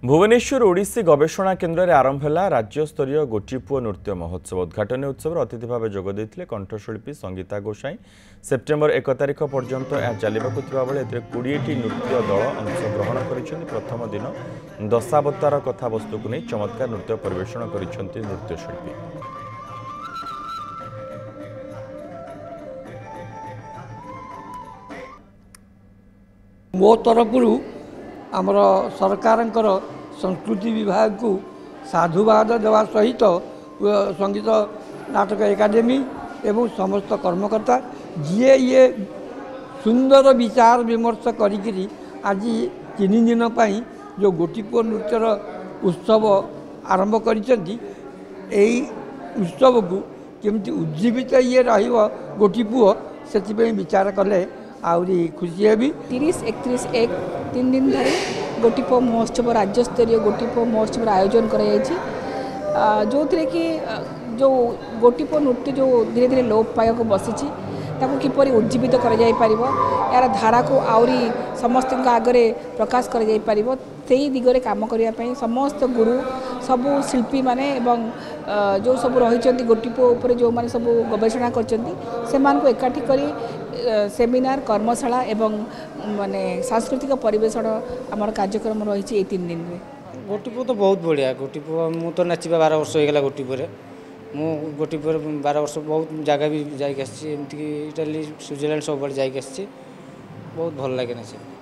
भुवनेश्वर ओडिसी गवेषणा केन्द्र में आरंभ है राज्यस्तरीय गोटीपुओ नृत्य महोत्सव। उद्घाटन उत्सव अतिथि भाव जोगदे कंठशिल्पी संगीता गोसाई। सेप्टेम्बर 1 तारिख पर्यंत यह चलने बेले 20टी नृत्य दल अंशग्रहण कर प्रथम दिन दशावतार कथावस्तु को नहीं चमत्कार नृत्य परिवेषण कर नृत्यशिल्पी। मो तरफ आमर सरकार संस्कृति विभाग को साधुवाद देवा सहित संगीत नाटक एकाडेमी एवं समस्त कर्मकर्ता जी ये सुंदर विचार विमर्श करी आज 3 दिन पाई जो गोटीपुओ नृत्यर उत्सव आरंभ करिसेंती एई उत्सव को केमती उज्जीवित ये रहिबो गोटीपुओ से विचार कले आउरी खुशी है भी। 30, 31, 1 3 दिन धरी गोटीपुओ महोत्सव राज्यस्तरीय गोटीपुओ महोत्सव आयोजन कर जो थे कि जो गोटीपुओ नृत्य जो धीरे धीरे लोप पाया बसी किपर उज्जीवित कर यार धारा को आउरी समस्त आगे प्रकाश कर दिगरे काम करने समस्त गुरु सबू शिल्पी माने एवं जो सब रही गोटीपुओ उपर जो माने सब गवेषणा कर एकाठी करी सेमिनार कर्मशाला एवं माने सांस्कृतिक परिवेषण आमर कार्यक्रम रही 3 दिन में। गोटीपुओ तो बहुत बढ़िया। गोटीपुओ मु तो नाचिबा 12 वर्ष होगला गोटीपुओ मु गोटीपुओ 12 वर्ष बहुत जगह भी जाइक आसी इटाली स्विट्जरलैंड सब बड़े जाइक आसी बहुत भल लगे नाचे।